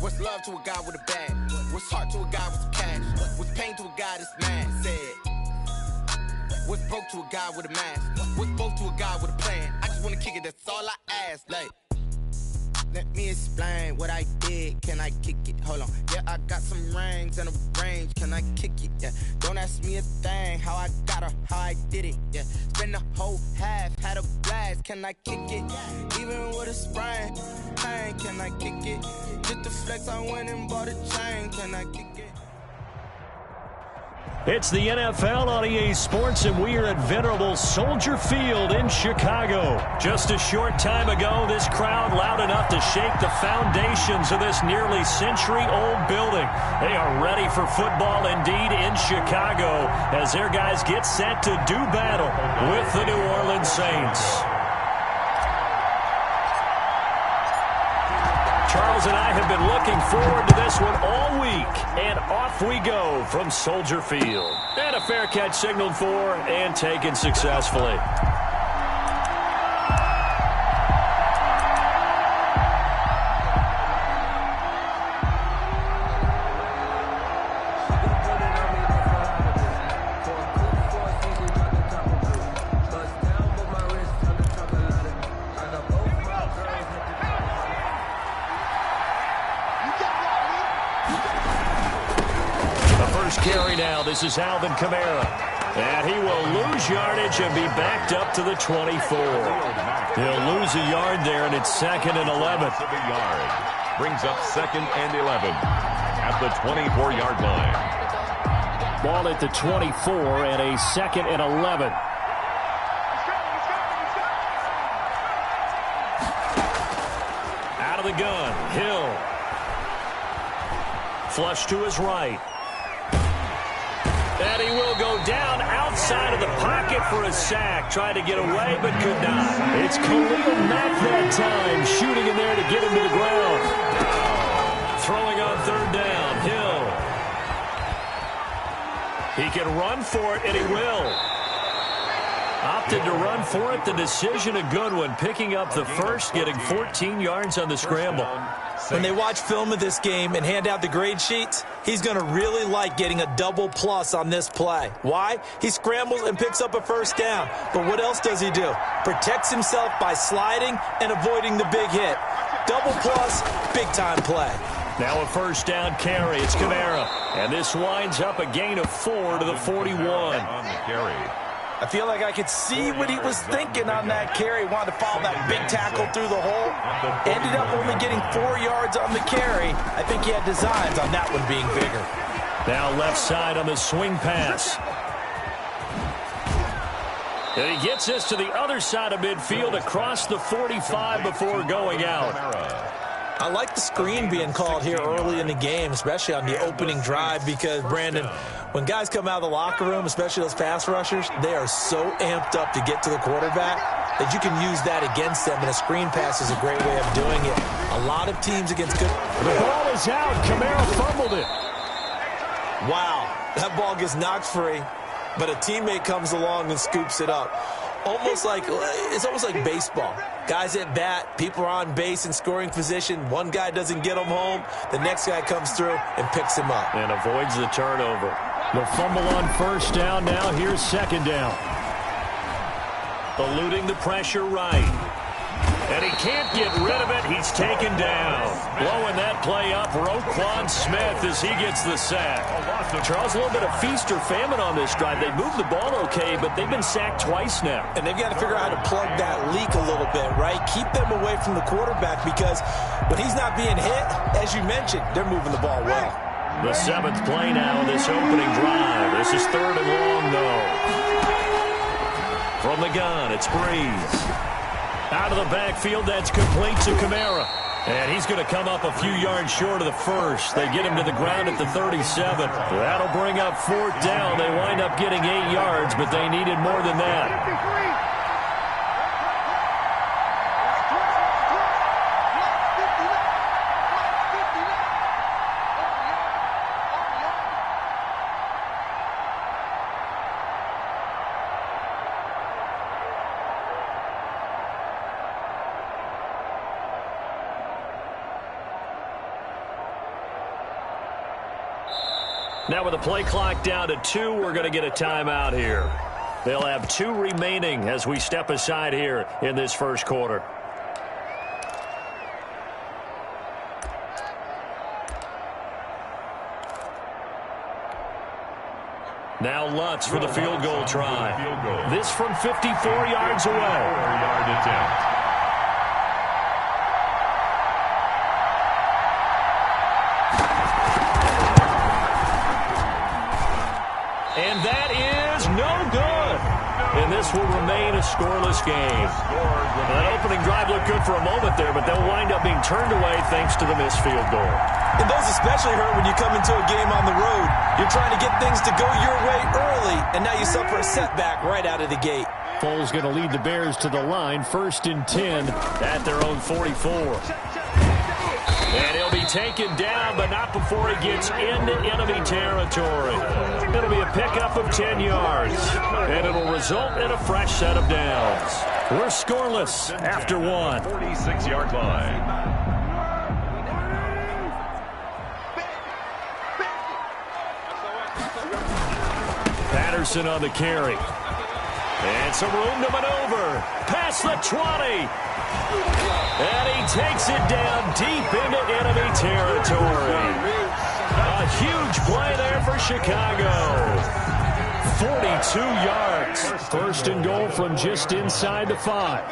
What's love to a guy with a bag? What's heart to a guy with some cash? What's pain to a guy that's mad? Said. What's broke to a guy with a mask? What's both to a guy with a plan? I just wanna kick it, that's all I ask. Like, let me explain what I did. Can I kick it? Hold on. Yeah, I got some rings and a range. Can I kick it? Yeah. Don't ask me a thing. How I got her, how I did it. Yeah. Spend the whole half, had a blast. Can I kick it? Even with a sprain. Pain, can I kick it? Just the flex, I went and bought a chain. Can I kick it? It's the NFL on EA Sports, and we are at venerable Soldier Field in Chicago. Just a short time ago, this crowd loud enough to shake the foundations of this nearly century-old building. They are ready for football indeed in Chicago as their guys get set to do battle with the New Orleans Saints. Charles and I have been looking forward to this one all week, and off we go from Soldier Field. And a fair catch signaled for and taken successfully. Carry now. This is Alvin Kamara. And he will lose yardage and be backed up to the 24. He'll lose a yard there, and it's 2nd and 11. Brings up 2nd and 11 at the 24-yard line. Ball at the 24 and a 2nd and 11. Out of the gun. Hill. Flush to his right. And he will go down outside of the pocket for a sack. Tried to get away, but could not. It's Khalil Mack that time, shooting in there to get him to the ground. Throwing on 3rd down. Hill. He can run for it, and he will. Opted to run for it. The decision a good one. Picking up the first, getting 14 yards on the scramble. When they watch film of this game and hand out the grade sheets, he's going to really like getting a double plus on this play. Why? He scrambles and picks up a first down. But what else does he do? Protects himself by sliding and avoiding the big hit. Double plus, big-time play. Now a first down carry. It's Kamara. And this winds up a gain of 4 to the 41. On the carry. I feel like I could see what he was thinking on that carry. Wanted to follow that big tackle through the hole. Ended up only getting 4 yards on the carry. I think he had designs on that one being bigger. Now left side on the swing pass. And he gets this to the other side of midfield across the 45 before going out. I like the screen being called here early in the game, especially on the opening drive, because, Brandon, when guys come out of the locker room, especially those pass rushers, they are so amped up to get to the quarterback that you can use that against them, and a screen pass is a great way of doing it. A lot of teams against good... The ball is out. Kamara fumbled it. Wow, that ball gets knocked free, but a teammate comes along and scoops it up. It's almost like baseball. Guys at bat, people are on base in scoring position. One guy doesn't get them home. The next guy comes through and picks him up. And avoids the turnover. The fumble on first down. Now here's 2nd down. Eluding the pressure right. And he can't get rid of it. He's taken down. Blowing that play up, Roquan Smith as he gets the sack. Charles, a little bit of feast or famine on this drive. They moved the ball okay, but they've been sacked twice now. And they've got to figure out how to plug that leak a little bit, right? Keep them away from the quarterback, because when he's not being hit, as you mentioned, they're moving the ball well. The 7th play now of this opening drive. This is 3rd and long, though. From the gun, it's Breeze. Out of the backfield, that's complete to Kamara. And he's going to come up a few yards short of the first. They get him to the ground at the 37. That'll bring up 4th down. They wind up getting 8 yards, but they needed more than that. Now with the play clock down to 2, we're going to get a timeout here. They'll have 2 remaining as we step aside here in this first quarter. Now Lutz for the field goal try. This from 54 yards away. 4-yard attempt. And that is no good. And this will remain a scoreless game. That opening drive looked good for a moment there, but they'll wind up being turned away thanks to the missed field goal. And those especially hurt when you come into a game on the road. You're trying to get things to go your way early, and now you suffer a setback right out of the gate. Foles going to lead the Bears to the line, 1st and 10 at their own 44. And he'll be taken down, but not before he gets into enemy territory. It'll be a pickup of 10 yards, and it'll result in a fresh set of downs. We're scoreless after 1. 46-yard line. Patterson on the carry. And some room to maneuver. Past the 20. And he takes it down deep into enemy territory. A huge play there for Chicago. 42 yards. 1st and goal from just inside the 5.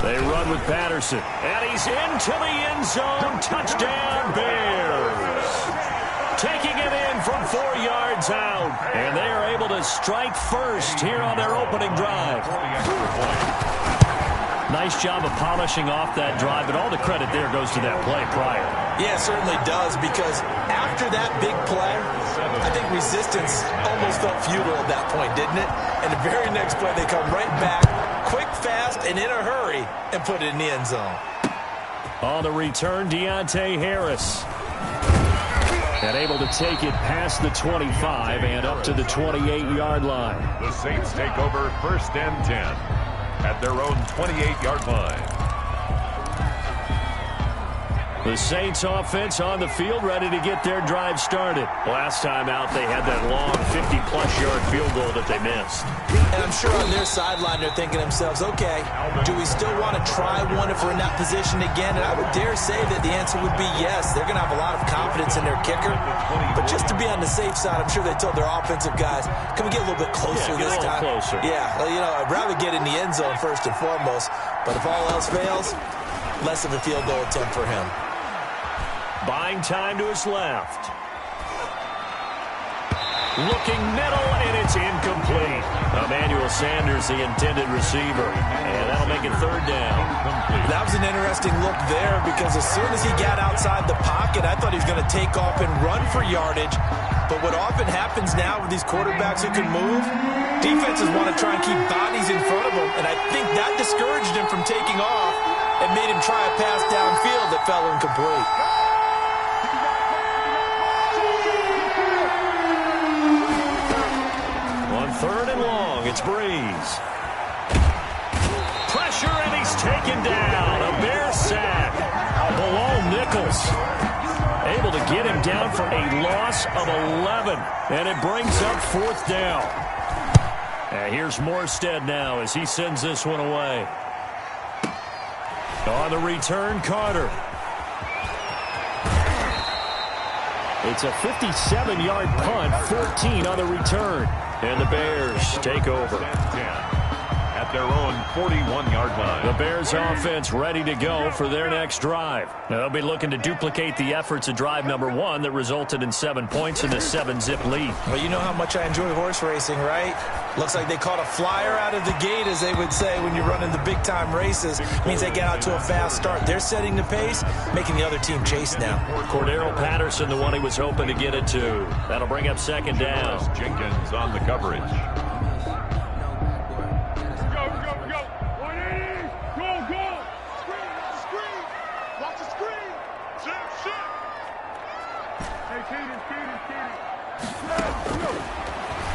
They run with Patterson. And he's into the end zone. Touchdown, Bears. Taking it in from 4 yards out. And they are able to strike first here on their opening drive. Nice job of polishing off that drive, but all the credit there goes to that play prior. Yeah, it certainly does, because after that big play, I think resistance almost felt futile at that point, didn't it? And the very next play, they come right back, quick, fast, and in a hurry, and put it in the end zone. On the return, Deontay Harris. And able to take it past the 25 and up to the 28-yard line. The Saints take over 1st and 10 at their own 28-yard line. The Saints offense on the field, ready to get their drive started. Last time out, they had that long 50-plus yard field goal that they missed. And I'm sure on their sideline, they're thinking to themselves, okay, do we still want to try one if we're in that position again? And I would dare say that the answer would be yes. They're going to have a lot of confidence in their kicker. But just to be on the safe side, I'm sure they told their offensive guys, can we get a little bit closer this time? Closer. Yeah, well, you know, I'd rather get in the end zone first and foremost. But if all else fails, less of a field goal attempt for him. Buying time to his left. Looking middle, and it's incomplete. Emmanuel Sanders, the intended receiver. And that'll make it 3rd down. That was an interesting look there, because as soon as he got outside the pocket, I thought he was going to take off and run for yardage. But what often happens now with these quarterbacks who can move, defenses want to try and keep bodies in front of them. And I think that discouraged him from taking off and made him try a pass downfield that fell incomplete. On 3rd and long, it's Breeze. Pressure, and he's taken down. A Bear sack. Below Nichols. Able to get him down for a loss of 11. And it brings up 4th down. And here's Morstead now as he sends this one away. On the return, Carter. It's a 57-yard punt, 14 on the return. And the Bears take over. At their own 41-yard line. The Bears offense ready to go for their next drive. Now, they'll be looking to duplicate the efforts of drive number 1 that resulted in 7 points in the 7-zip lead. Well, you know how much I enjoy horse racing, right? Looks like they caught a flyer out of the gate, as they would say when you're running the big-time races. It means they get out to a fast start. They're setting the pace, making the other team chase now. Cordero Patterson, the one he was hoping to get it to. That'll bring up second down. Jenkins on the coverage.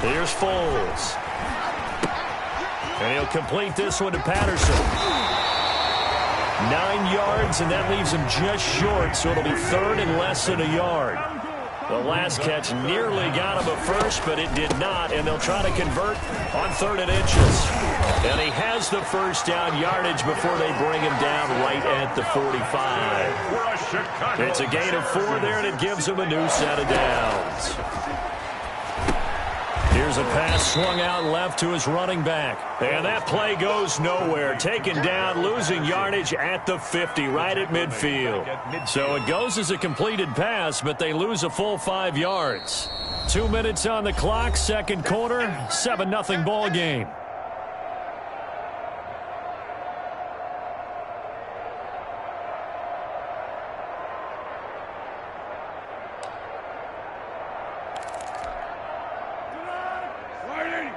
Here's Foles. And he'll complete this one to Patterson. 9 yards, and that leaves him just short, so it'll be third and less than a yard. The last catch nearly got him a first, but it did not, and they'll try to convert on 3rd and inches. And he has the first down yardage before they bring him down right at the 45. It's a gain of 4 there, and it gives him a new set of downs. Here's a pass swung out left to his running back. And that play goes nowhere. Taken down, losing yardage at the 50, right at midfield. So it goes as a completed pass, but they lose a full 5 yards. 2 minutes on the clock, second quarter, 7-0 ball game.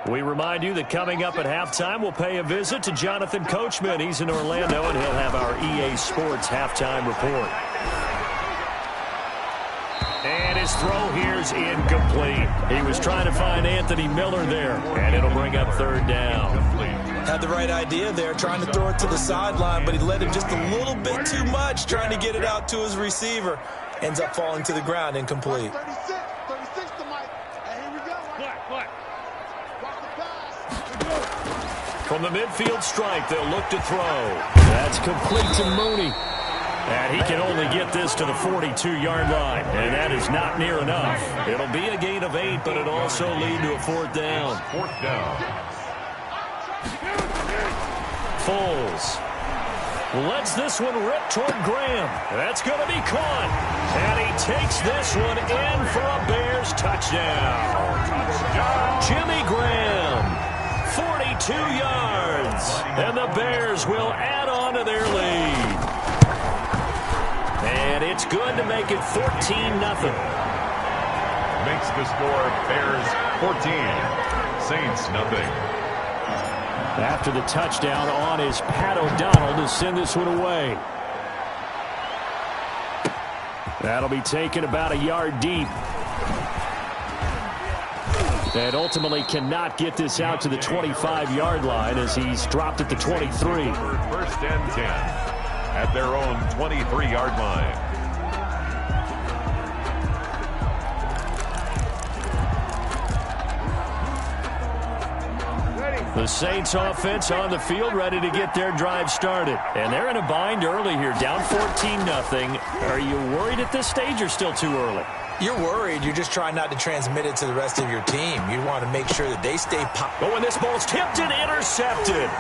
We remind you that coming up at halftime, we'll pay a visit to Jonathan Coachman. He's in Orlando, and he'll have our EA Sports halftime report. And his throw here's incomplete. He was trying to find Anthony Miller there, and it'll bring up 3rd down. Had the right idea there, trying to throw it to the sideline, but he led him just a little bit too much, trying to get it out to his receiver. Ends up falling to the ground, incomplete. 36 to Mike. And here we go. What? From the midfield strike, they'll look to throw. That's complete to Mooney. And he can only get this to the 42-yard line, and that is not near enough. It'll be a gain of 8, but it'll also lead to a 4th down. 4th down. Foles lets this one rip toward Graham. That's going to be caught. And he takes this one in for a Bears touchdown. Jimmy Graham, 42 yards. And the Bears will add on to their lead. And it's good to make it 14-0. Makes the score Bears 14, Saints nothing. After the touchdown on is Pat O'Donnell to send this one away. That'll be taken about a yard deep. And ultimately cannot get this out to the 25-yard line as he's dropped at the 23. 1st and 10 at their own 23-yard line. The Saints offense on the field ready to get their drive started. And they're in a bind early here, down 14-0. Are you worried at this stage or still too early? You're worried. You're just trying not to transmit it to the rest of your team. You want to make sure that they stay But when this ball's tipped and intercepted,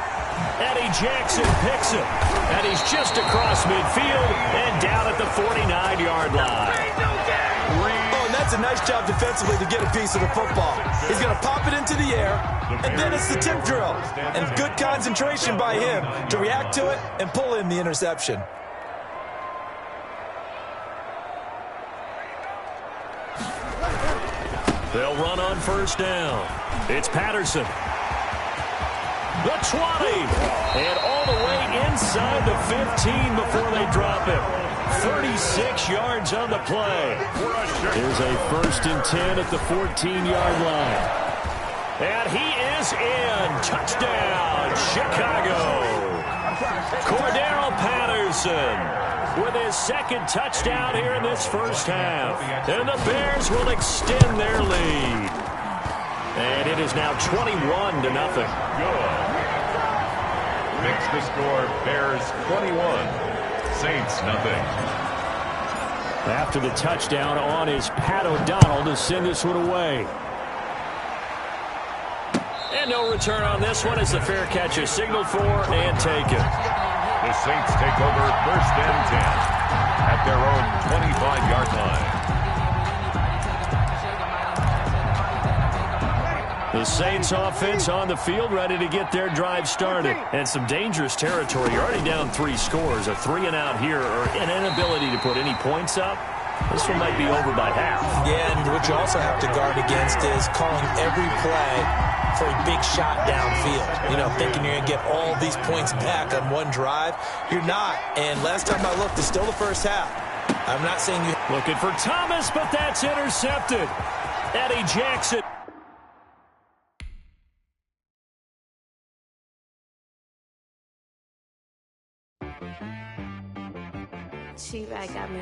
Eddie Jackson picks it. And he's just across midfield and down at the 49-yard line. Oh, and that's a nice job defensively to get a piece of the football. He's going to pop it into the air, and then it's the tip drill. And good concentration by him to react to it and pull in the interception. They'll run on 1st down. It's Patterson. The 20. And all the way inside the 15 before they drop him. 36 yards on the play. Here's a 1st and 10 at the 14-yard line. And he is in. Touchdown, Chicago. Cordero Patterson with his 2nd touchdown here in this 1st half. And the Bears will extend their lead. And it is now 21-0. Good. Makes the score Bears 21, Saints nothing. After the touchdown on is Pat O'Donnell to send this one away. And no return on this one as the fair catch is signaled for and taken. The Saints take over 1st and 10 at their own 25-yard line. The Saints offense on the field ready to get their drive started. And some dangerous territory. You're already down 3 scores. A 3-and-out here or an inability to put any points up. This one might be over by half. Yeah, and what you also have to guard against is calling every play for a big shot downfield. You know, thinking you're going to get all these points back on one drive. You're not. And last time I looked, it's still the 1st half. I'm not saying you... Looking for Thomas, but that's intercepted. Eddie Jackson. She-Rag got me.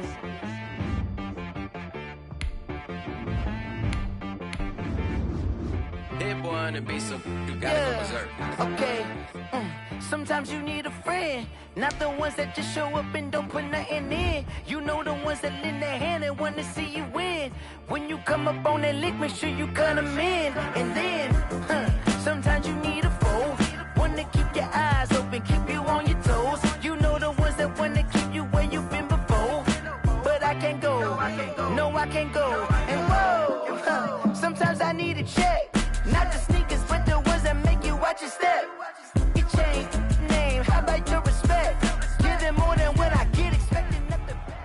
That boy on the beat, so you gotta go berserk. Okay. Sometimes you need a friend, not the ones that just show up and don't put nothing in. You know the ones that lend their hand and want to see you win. When you come up on that lick, make sure you cut them in. And then, sometimes you need a foe, one to keep your eyes open, keep you on your toes. You know the ones that want to keep you where you've been before. But I can't go, no I can't go. And whoa, sometimes I need a check, not the sneakers, but the ones that make you watch your step. Your chain, name, how about your respect? Give them more than what I get, expecting nothing back.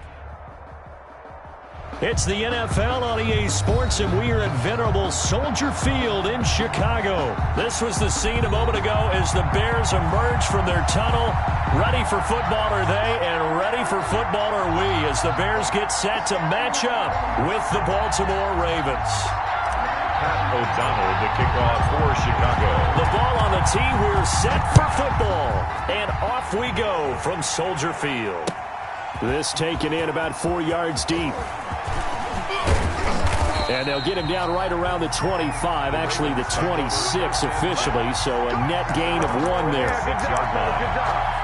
It's the NFL on EA Sports, and we are at venerable Soldier Field in Chicago. This was the scene a moment ago as the Bears emerged from their tunnel. Ready for football are they, and ready for football are we, as the Bears get set to match up with the Baltimore Ravens. Pat O'Donnell, the kickoff for Chicago. The ball on the tee, we're set for football. And off we go from Soldier Field. This taken in about 4 yards deep. And they'll get him down right around the 25, actually the 26 officially, so a net gain of 1 there. 6-yard line. Good job.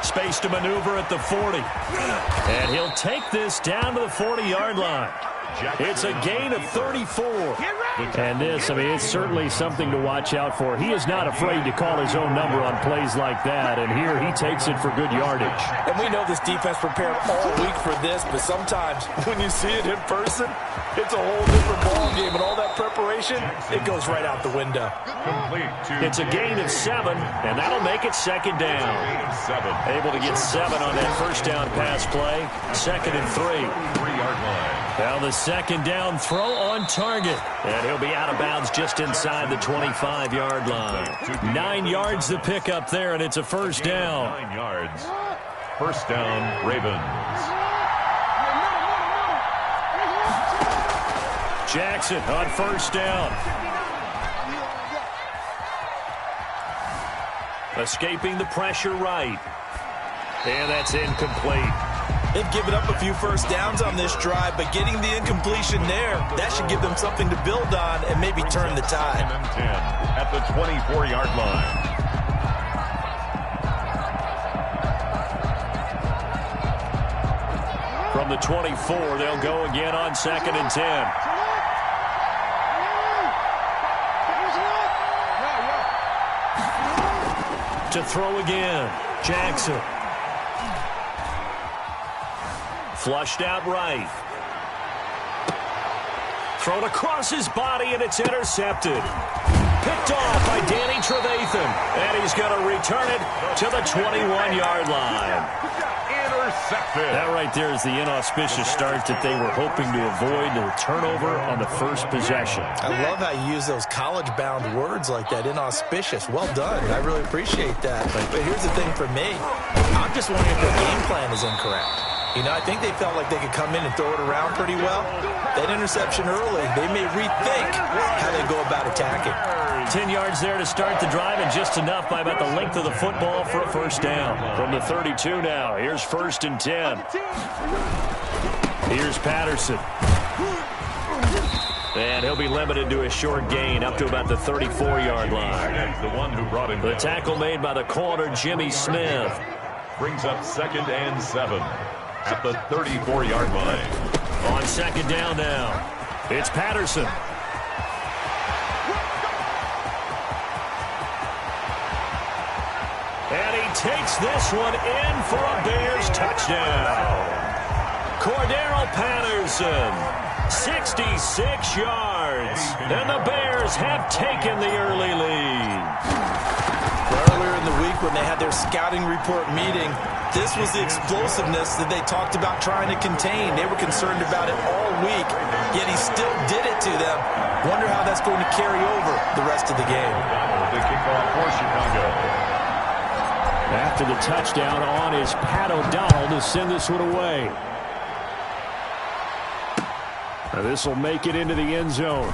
Space to maneuver at the 40. And he'll take this down to the 40-yard line. It's a gain of 34. And this, it's certainly something to watch out for. He is not afraid to call his own number on plays like that, and here he takes it for good yardage. And we know this defense prepared all week for this, but sometimes when you see it in person, it's a whole different ball game, and all that preparation, it goes right out the window. It's a gain of 7, and that'll make it second down. Able to get 7 on that first down pass play. 2nd and 3. 3-yard line. Now the second down throw on target. And he'll be out of bounds just inside the 25-yard line. 9 yards to pick up there, and it's a first down. 9 yards. First down, Ravens. Jackson on first down. Escaping the pressure right. And that's incomplete. They've given up a few first downs on this drive, but getting the incompletion there, that should give them something to build on and maybe turn the tide. 10 at the 24-yard line. From the 24, they'll go again on 2nd and 10. To throw again, Jackson. Flushed out right. Thrown across his body, and it's intercepted. Picked off by Danny Trevathan. And he's going to return it to the 21-yard line. Intercepted. That right there is the inauspicious start that they were hoping to avoid, the turnover on the first possession. I love how you use those college-bound words like that, inauspicious. Well done. I really appreciate that. But here's the thing for me. I'm just wondering if their game plan is incorrect. You know, I think they felt like they could come in and throw it around pretty well. That interception early, they may rethink how they go about attacking. 10 yards there to start the drive, and just enough by about the length of the football for a first down. From the 32 now, here's 1st and 10. Here's Patterson. And he'll be limited to a short gain up to about the 34-yard line. The one who brought him The tackle made by the corner, Jimmy Smith. brings up 2nd and 7 at the 34-yard line. On 2nd down now, it's Patterson. And he takes this one in for a Bears touchdown. Cordero Patterson 66 yards. And the Bears have taken the early lead. Earlier in the week when they had their scouting report meeting, this was the explosiveness that they talked about trying to contain. They were concerned about it all week, yet he still did it to them. Wonder how that's going to carry over the rest of the game. The kickoff for Chicago. After the touchdown on is Pat O'Donnell to send this one away. This will make it into the end zone.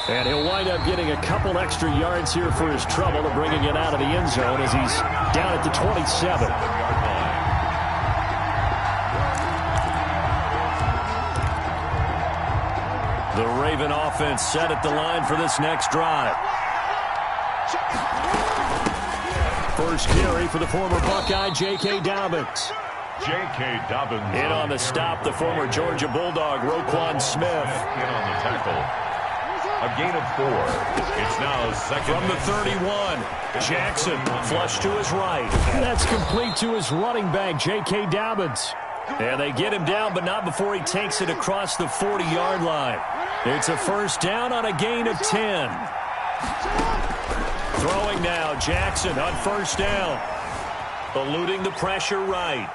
And he'll wind up getting a couple extra yards here for his trouble to bringing it out of the end zone as he's down at the 27. The Raven offense set at the line for this next drive. First carry for the former Buckeye, J.K. Dobbins. J.K. Dobbins. In on the stop, the former Georgia Bulldog, Roquan Smith. In on the tackle. A gain of 4. It's now second. From the 31, Jackson flush to his right. And that's complete to his running back, J.K. Dobbins. And they get him down, but not before he takes it across the 40-yard line. It's a first down on a gain of 10. Throwing now, Jackson on first down. Eluding the pressure right.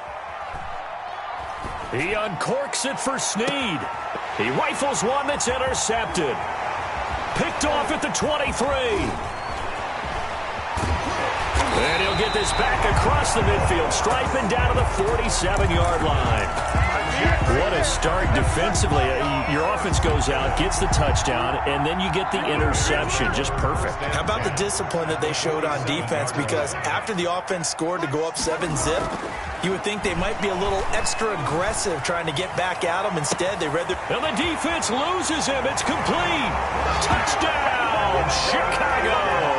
He uncorks it for Snead. He rifles one that's intercepted. Picked off at the 23. And he'll get this back across the midfield stripe and down to the 47-yard line. What a start defensively. Your offense goes out, gets the touchdown, and then you get the interception. Just perfect. How about the discipline that they showed on defense? Because after the offense scored to go up 7-zip, you would think they might be a little extra aggressive trying to get back at them. Instead, they read their... And the defense loses him. It's complete. Touchdown, Chicago.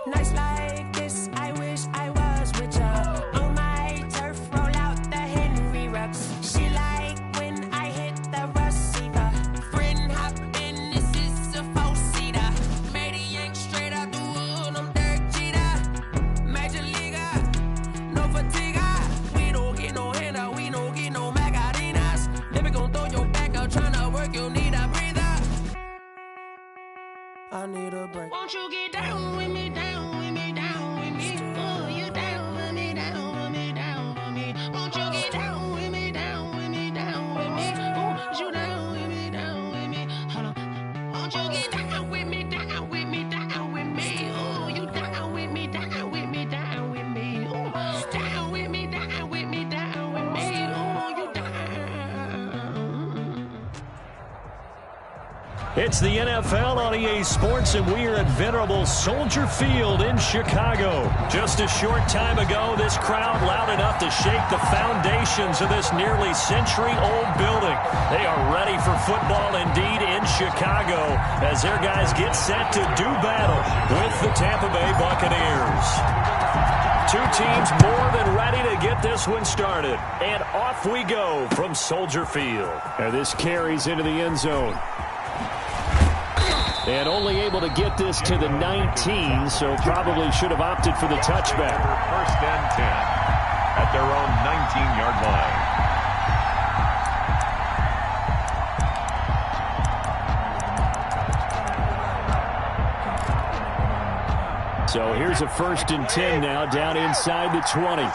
Nights like this, I wish I was with ya. On my turf, roll out the Henry Rux. She like when I hit the receiver. Friend hop in, this is a 4-seater. Made a yank straight out the wood, I'm Derek Jeter. Major leaguer, no fatigue. We don't get no handout, we don't get no Macarinas. Never gon' throw your back out, tryna work, you need a breather. I need a break. Won't you get down with me, down with me, down with me? Oh, you down with me, down with me, down with me. Won't you get down with me, down with me, down with me? Oh, you down with me, down with me? Hold on. Won't you get down with me, down with me, down with me? Oh, you down with me, down with me, down with me? Oh, down with me, down with me, down with me? Oh, you down. It's the NFL on EA Sports, and we are at venerable Soldier Field in Chicago. Just a short time ago, this crowd loud enough to shake the foundations of this nearly century-old building. They are ready for football indeed in Chicago as their guys get set to do battle with the Tampa Bay Buccaneers. Two teams more than ready to get this one started. And off we go from Soldier Field. And this carries into the end zone. And only able to get this to the 19, so probably should have opted for the touchback. First and 10 at their own 19-yard line. So here's a first and 10 now down inside the 20.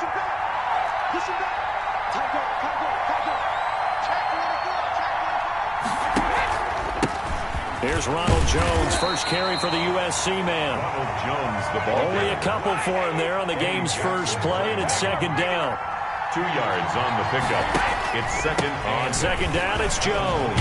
Here's Ronald Jones, first carry for the USC man. Ronald Jones, the ball. Only a couple for him there on the game's first play, and it's second down. 2 yards on the pickup. It's second On second down, it's Jones.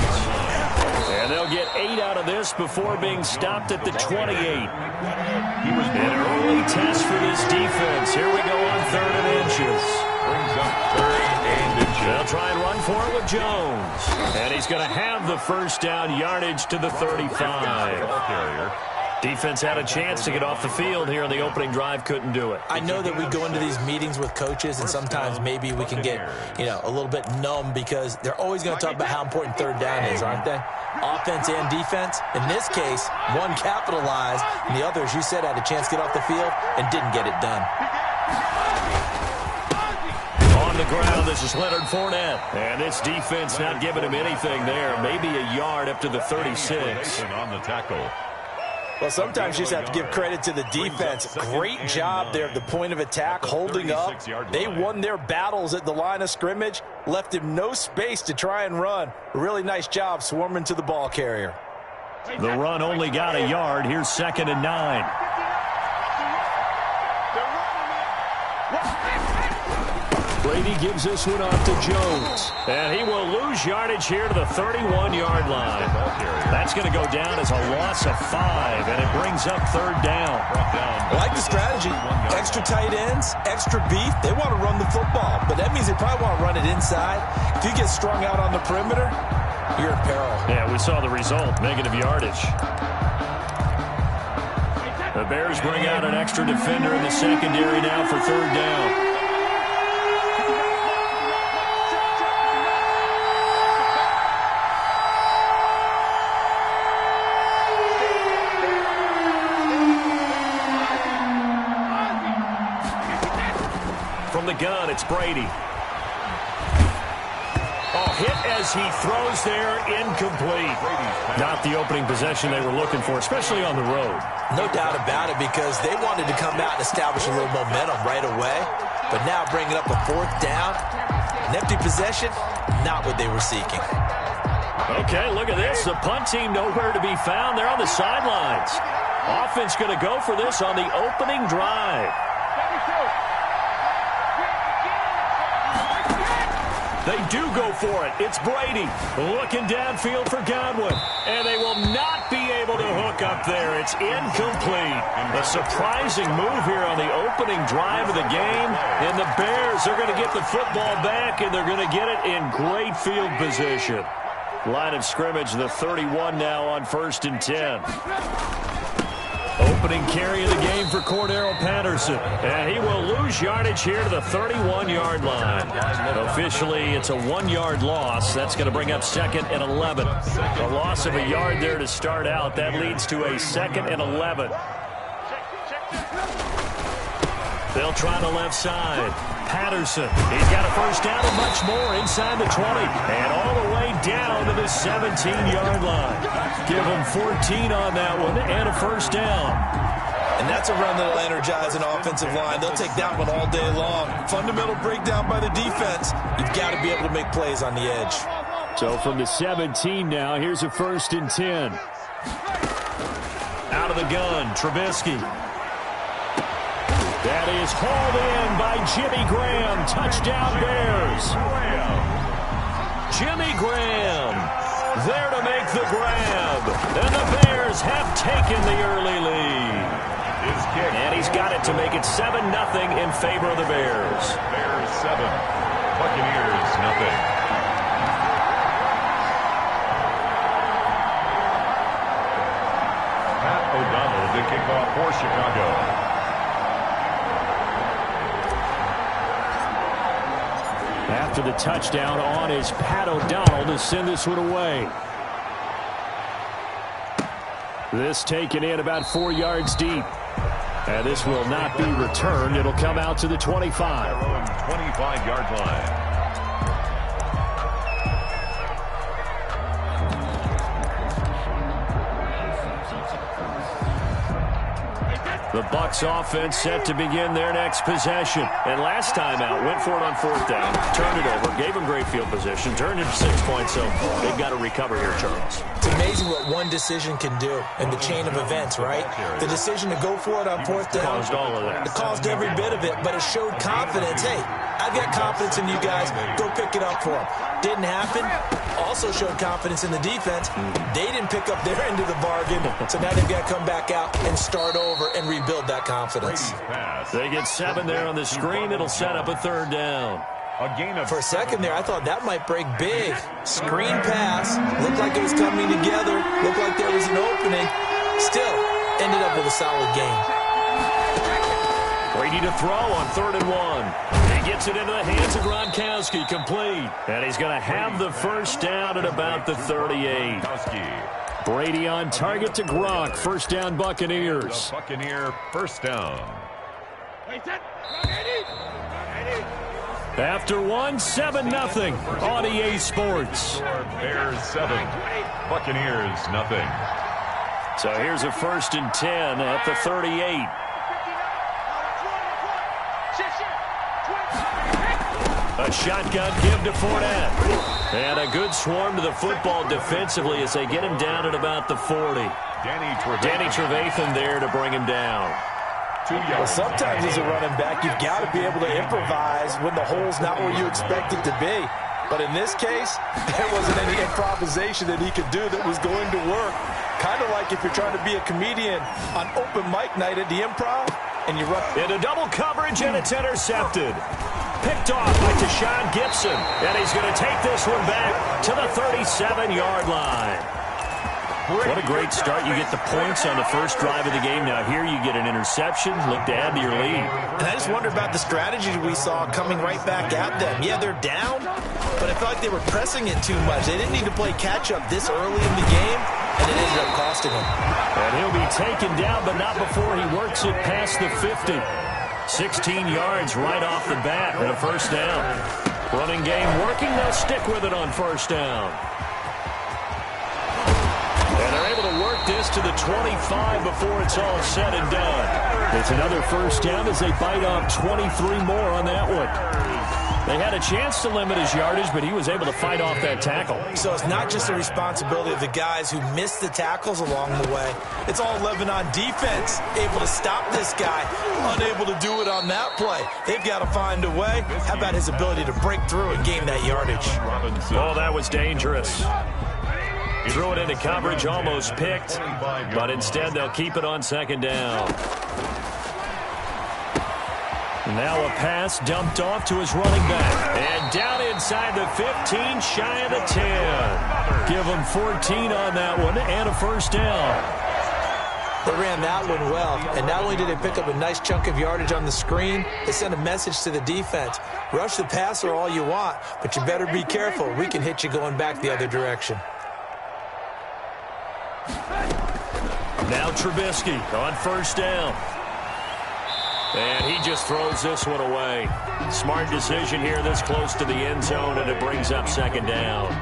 And they'll get 8 out of this before being stopped at the 28. He was An early test for this defense. Here we go on 3rd and inches. Brings up 3rd and inches. They'll try and run for it with Jones. And he's going to have the first down yardage to the 35. Ball carrier. Defense had a chance to get off the field here on the opening drive, couldn't do it. I know that we go into these meetings with coaches, and sometimes maybe we can get, a little bit numb because they're always going to talk about how important 3rd down is, aren't they? Offense and defense. In this case, one capitalized, and the other, as you said, had a chance to get off the field and didn't get it done. On the ground, this is Leonard Fournette. And this defense not giving him anything there. Maybe a yard up to the 36. On the tackle. Well, sometimes you just have to give credit to the defense. Great job there at the point of attack, holding up. They won their battles at the line of scrimmage, left him no space to try and run. A really nice job swarming to the ball carrier. The run only got a yard. Here's 2nd and 9. Brady gives this one off to Jones. And he will lose yardage here to the 31-yard line. That's going to go down as a loss of 5, and it brings up 3rd down. I like the strategy. Extra tight ends, extra beef. They want to run the football, but that means they probably want to run it inside. If you get strung out on the perimeter, you're in peril. Yeah, we saw the result, negative yardage. The Bears bring out an extra defender in the secondary now for 3rd down. From the gun, it's Brady. Hit as he throws there, incomplete. Not the opening possession they were looking for, especially on the road. No doubt about it, because they wanted to come out and establish a little momentum right away. But now bringing up a 4th down, an empty possession, not what they were seeking. Okay, look at this. The punt team nowhere to be found. They're on the sidelines. Offense going to go for this on the opening drive. They do go for it. It's Brady looking downfield for Godwin. And they will not be able to hook up there. It's incomplete. A surprising move here on the opening drive of the game. And the Bears are going to get the football back, and they're going to get it in great field position. Line of scrimmage, the 31 now on 1st and 10. Opening carry of the game for Cordero Patterson. And he will lose yardage here to the 31-yard line. Officially, it's a 1-yard loss. That's going to bring up 2nd and 11. A loss of a yard there to start out. That leads to a 2nd and 11. They'll try the left side. Patterson, he's got a first down and much more inside the 20. And all the way down to the 17-yard line. Give him 14 on that one and a first down. And that's a run that'll energize an offensive line. They'll take that one all day long. Fundamental breakdown by the defense. You've got to be able to make plays on the edge. So from the 17 now, here's a 1st and 10. Out of the gun, Trubisky. That is hauled in by Jimmy Graham. Touchdown Bears. Jimmy Graham there to make the grab. And the Bears have taken the early lead. And he's got it to make it 7-0 in favor of the Bears. Bears 7, Buccaneers 0. Pat O'Donnell to kick off for Chicago. After the touchdown on is Pat O'Donnell to send this one away. This taken in about 4 yards deep. And this will not be returned. It'll come out to the 25. 25-yard line. The Bucs offense set to begin their next possession. And last time out, went for it on 4th down, turned it over, gave them great field position, turned it to 6 points, so they've got to recover here, Charles. It's amazing what one decision can do in the chain of events, right? The decision to go for it on 4th down. Caused all of that. It caused every bit of it, but it showed confidence. Hey, I've got confidence in you guys. Go pick it up for them. Didn't happen. Also showed confidence in the defense. They didn't pick up their end of the bargain, so now they've got to come back out and start over and rebuild that confidence. They get 7 there on the screen. It'll set up a 3rd down. For a second there, I thought that might break big. Screen pass. Looked like it was coming together. Looked like there was an opening. Still, ended up with a solid game. Brady to throw on 3rd and 1. He gets it into the hands of Gronkowski, complete. And he's going to have the first down at about the 38. Brady on target to Gronk. First down, Buccaneers. Buccaneer first down. After 1, 7-0 on EA Sports. Bears 7, Buccaneers nothing. So here's a 1st and 10 at the 38. A shotgun give to Fournette. And a good swarm to the football defensively as they get him down at about the 40. Danny Trevathan there to bring him down. Well, sometimes as a running back, you've got to be able to improvise when the hole's not where you expect it to be. But in this case, there wasn't any improvisation that he could do that was going to work. Kind of like if you're trying to be a comedian on open mic night at the Improv, and you run into double coverage, and it's intercepted. Picked off by Tashawn Gibson, and he's going to take this one back to the 37-yard line. What a great start. You get the points on the first drive of the game. Now here you get an interception. Look to add to your lead. And I just wonder about the strategy we saw coming right back at them. Yeah, they're down, but I felt like they were pressing it too much. They didn't need to play catch-up this early in the game, and it ended up costing them. And he'll be taken down, but not before he works it past the 50. 16 yards right off the bat and a first down. Running game working. They'll stick with it on first down. And they're able to work this to the 25 before it's all said and done. It's another first down as they bite off 23 more on that one. They had a chance to limit his yardage, but he was able to fight off that tackle. So it's not just the responsibility of the guys who missed the tackles along the way. It's all Lebanon defense, able to stop this guy, unable to do it on that play. They've got to find a way. How about his ability to break through and gain that yardage? Oh, that was dangerous. Threw it into coverage, almost picked, but instead they'll keep it on 2nd down. Now a pass dumped off to his running back. And down inside the 15, shy of the 10. Give him 14 on that one and a first down. They ran that one well, and not only did they pick up a nice chunk of yardage on the screen, they sent a message to the defense. Rush the passer all you want, but you better be careful. We can hit you going back the other direction. Now Trubisky on first down. And he just throws this one away. Smart decision here this close to the end zone, and it brings up 2nd down.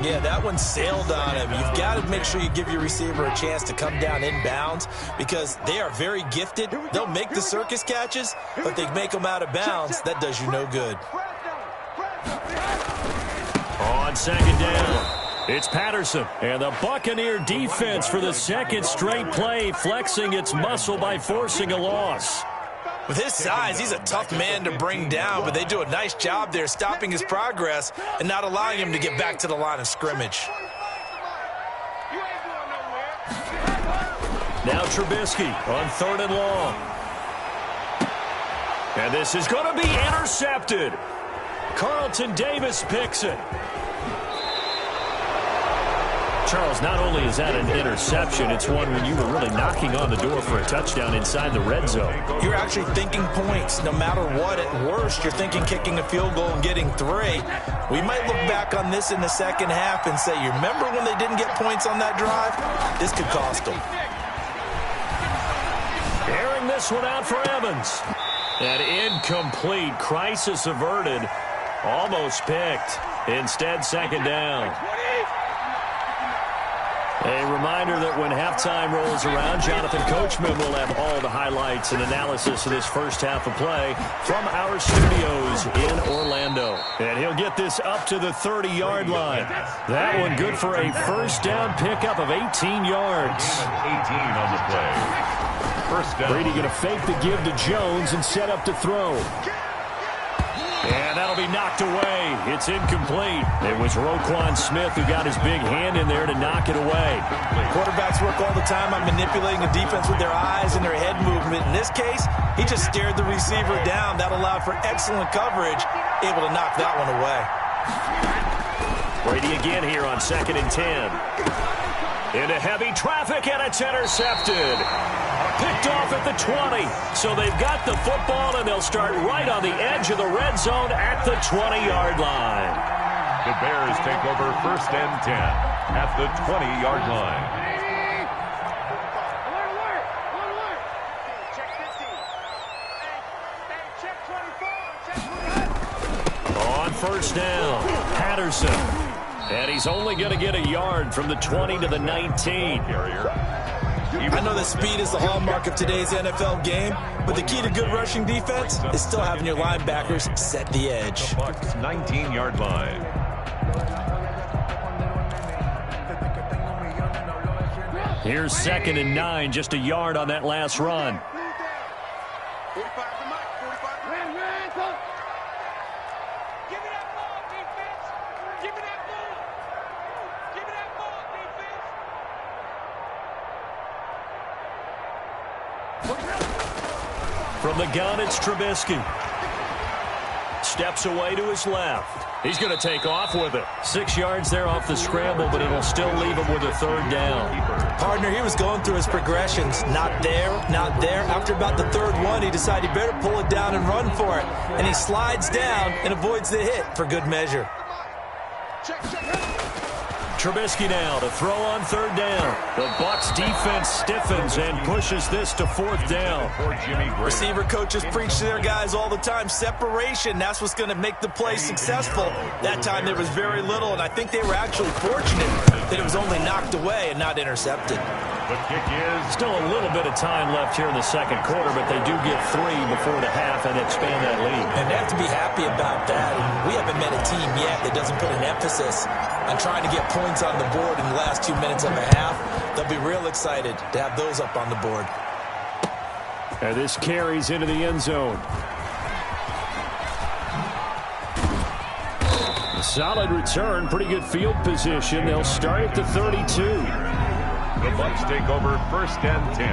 Yeah, that one sailed on him. You've got to make sure you give your receiver a chance to come down inbounds because they are very gifted. They'll make the circus catches, but they make them out of bounds. That does you no good. On 2nd down, it's Patterson. And the Buccaneer defense for the 2nd straight play, flexing its muscle by forcing a loss. With his size, he's a tough man to bring down, but they do a nice job there stopping his progress and not allowing him to get back to the line of scrimmage. Now Trubisky on 3rd and long. And this is going to be intercepted. Carlton Davis picks it. Charles, not only is that an interception, it's one when you were really knocking on the door for a touchdown inside the red zone. You're actually thinking points. No matter what, at worst, you're thinking kicking a field goal and getting 3. We might look back on this in the second half and say, you remember when they didn't get points on that drive? This could cost them. Airing this one out for Evans. An incomplete. Crisis averted. Almost picked. Instead, 2nd down. A reminder that when halftime rolls around, Jonathan Coachman will have all the highlights and analysis of this first half of play from our studios in Orlando. And he'll get this up to the 30-yard line. That one good for a first down pickup of 18 yards. 18 on the play. First down. Brady going to fake the give to Jones and set up to throw. And that'll be knocked away. It's incomplete. It was Roquan Smith who got his big hand in there to knock it away. Quarterbacks work all the time on manipulating the defense with their eyes and their head movement. In this case, he just stared the receiver down. That allowed for excellent coverage, able to knock that one away. Brady again here on 2nd and 10. Into heavy traffic, and it's intercepted. Picked off at the 20. So they've got the football, and they'll start right on the edge of the red zone at the 20-yard line. The Bears take over 1st and 10 at the 20-yard line. On 1st down, Patterson. And he's only going to get a yard from the 20 to the 19. I know that speed is the hallmark of today's NFL game, but the key to good rushing defense is still having your linebackers set the edge. The Bucs 19-yard line. Here's 2nd and 9, just a yard on that last run. From the gun, it's Trubisky. Steps away to his left. He's going to take off with it. 6 yards there off the scramble, but it'll still leave him with a 3rd down. Partner, he was going through his progressions. Not there, not there. After about the 3rd one, he decided he better pull it down and run for it. And he slides down and avoids the hit for good measure. Trubisky now to throw on 3rd down. The Bucs defense stiffens and pushes this to 4th down. Receiver coaches preach to their guys all the time. Separation, that's what's going to make the play successful. That time there was very little, and I think they were actually fortunate that it was only knocked away and not intercepted. The kick is still a little bit of time left here in the 2nd quarter, but they do get 3 before the half and expand that lead. And they have to be happy about that. And we haven't met a team yet that doesn't put an emphasis on trying to get points on the board in the last 2 minutes of a half. They'll be real excited to have those up on the board. And this carries into the end zone. A solid return, pretty good field position. They'll start at the 32. The Bucs take over 1st and 10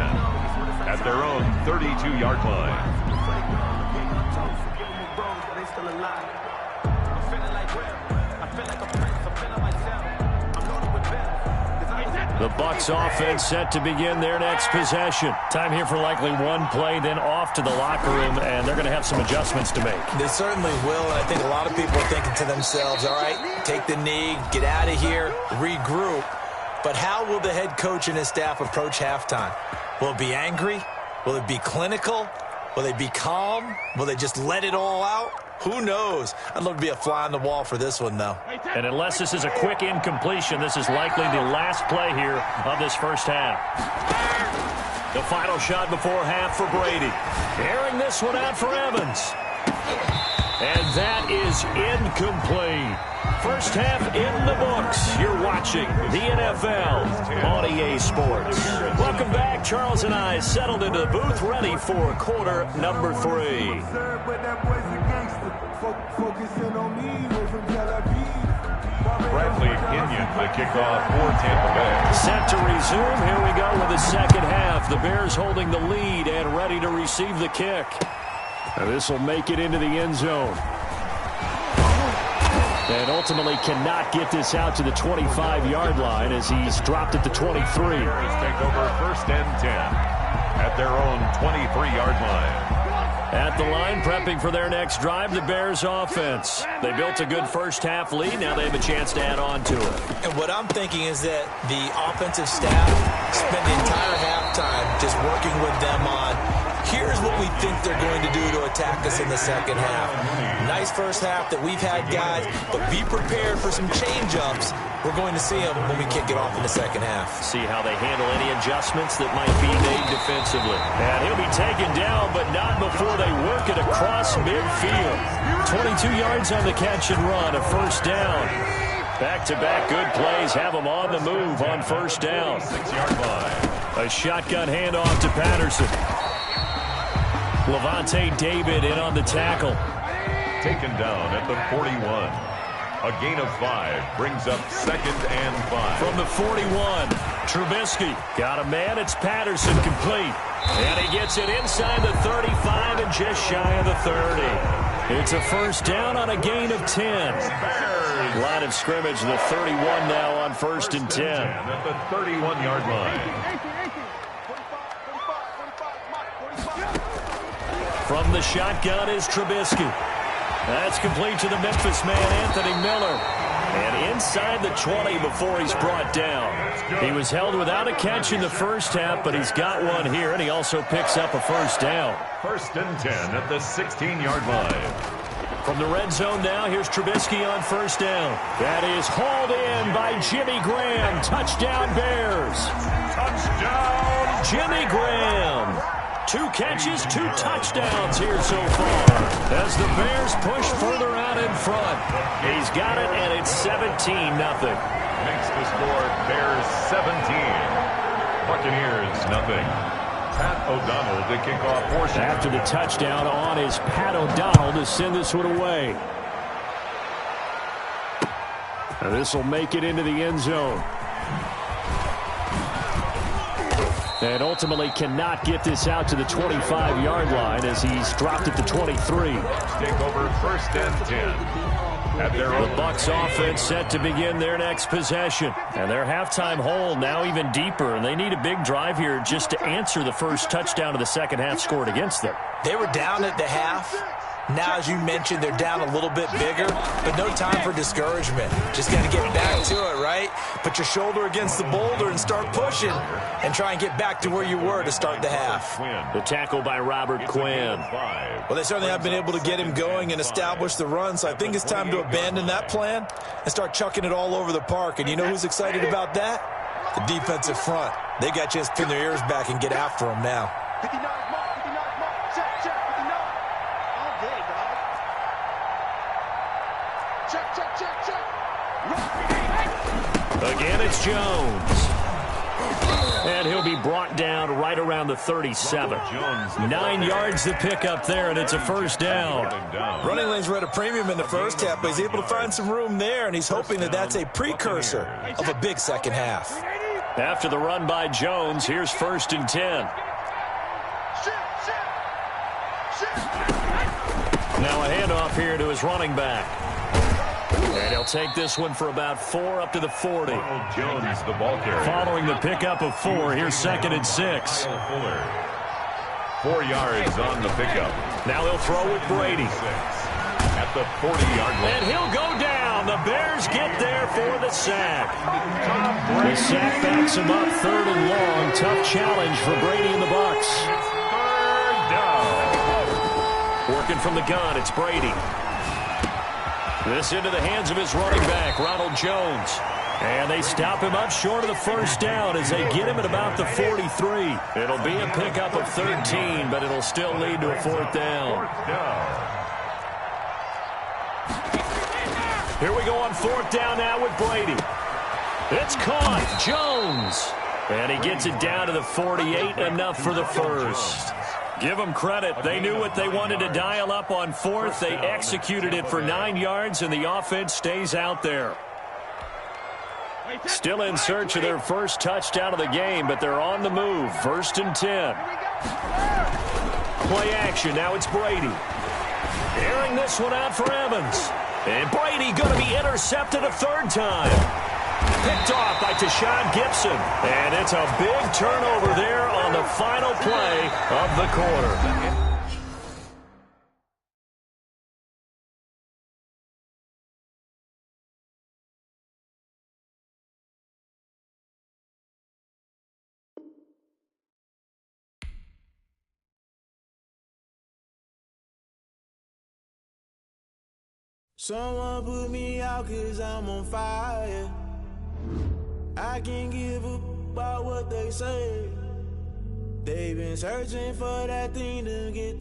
at their own 32-yard line. The Bucs offense set to begin their next possession. Time here for likely one play, then off to the locker room, and they're going to have some adjustments to make. They certainly will, and I think a lot of people are thinking to themselves, all right, take the knee, get out of here, regroup. But how will the head coach and his staff approach halftime? Will it be angry? Will it be clinical? Will they be calm? Will they just let it all out? Who knows? I'd love to be a fly on the wall for this one, though. And unless this is a quick incompletion, this is likely the last play here of this first half. The final shot before half for Brady. Airing this one out for Evans. And that is incomplete. First half in the books. You're watching the NFL on EA Sports. Welcome back. Charles and I settled into the booth, ready for quarter number 3. Bradley Kenyon, the kickoff for Tampa Bay. Set to resume. Here we go with the second half. The Bears holding the lead and ready to receive the kick. This will make it into the end zone. And ultimately cannot get this out to the 25-yard line as he's dropped at the 23. Bears take over 1st and 10 at their own 23-yard line. At the line, prepping for their next drive, the Bears offense. They built a good first half lead. Now they have a chance to add on to it. And what I'm thinking is that the offensive staff spent the entire halftime just working with them on Here's what we think they're going to do to attack us in the second half. Nice first half that we've had, guys, but be prepared for some change-ups. We're going to see them when we kick it off in the second half. See how they handle any adjustments that might be made defensively. And he'll be taken down, but not before they work it across midfield. 22 yards on the catch and run, a first down. Back-to-back good plays have them on the move on first down. 6-yard line. A shotgun handoff to Patterson. Levante David in on the tackle. Taken down at the 41. A gain of 5 brings up 2nd and 5. From the 41, Trubisky got a man. It's Patterson complete. And he gets it inside the 35 and just shy of the 30. It's a first down on a gain of 10. Line of scrimmage, the 31 now on 1st and 10. At the 31-yard line. From the shotgun is Trubisky. That's complete to the Memphis man, Anthony Miller. And inside the 20 before he's brought down. He was held without a catch in the first half, but he's got one here, and he also picks up a first down. 1st and 10 at the 16-yard line. From the red zone now, here's Trubisky on first down. That is hauled in by Jimmy Graham. Touchdown Bears. Touchdown, Jimmy Graham. 2 catches, 2 touchdowns here so far as the Bears push further out in front. He's got it, and it's 17-0. Makes the score Bears 17. Buccaneers nothing. Pat O'Donnell to kick off portion. After the touchdown on is Pat O'Donnell to send this one away. And this will make it into the end zone. And ultimately cannot get this out to the 25-yard line as he's dropped at the 23. Take over 1st and 10. At their The Bucs offense set to begin their next possession. And their halftime hole now even deeper. And they need a big drive here just to answer the first touchdown of the second half scored against them. They were down at the half. Now, as you mentioned, they're down a little bit bigger, but no time for discouragement. Just got to get back to it, right? Put your shoulder against the boulder and start pushing and try and get back to where you were to start the half. The tackle by Robert Quinn. Well, they certainly have been able to get him going and establish the run, so I think it's time to abandon that plan and start chucking it all over the park. And you know who's excited about that? The defensive front. They got a chance to pin their ears back and get after him now. 59 mark, 59 mark, check, 59. All day, dog. Check. Again, it's Jones. And he'll be brought down right around the 37. 9 yards to pick up there, and it's a first down. Running lanes were at a premium in the first half, but he's able to find some room there, and he's hoping that that's a precursor of a big second half. After the run by Jones, here's 1st and 10. Now a handoff here to his running back. And he'll take this one for about 4 up to the 40. Jones, the ball carrier. Following the pickup of 4, here's 2nd and 6. 4 yards on the pickup. Now he'll throw with Brady. At the 40-yard line. And he'll go down. The Bears get there for the sack. The sack backs him up 3rd and long. Tough challenge for Brady and the Bucs. 3rd down. Working from the gun, it's Brady. This into the hands of his running back, Ronald Jones. And they stop him up short of the first down as they get him at about the 43. It'll be a pickup of 13, but it'll still lead to a 4th down. Here we go on 4th down now with Brady. It's caught. Jones. And he gets it down to the 48, enough for the first. Give them credit. They knew what they wanted to dial up on 4th. They executed it for 9 yards, and the offense stays out there. Still in search of their first touchdown of the game, but they're on the move. 1st and 10. Play action. Now it's Brady. Airing this one out for Evans. And Brady going to be intercepted a 3rd time. Picked off by Tashawn Gibson. And it's a big turnover there on the final play of the quarter. Someone put me out 'cause I'm on fire. I can't give up about what they say. They've been searching for that thing to get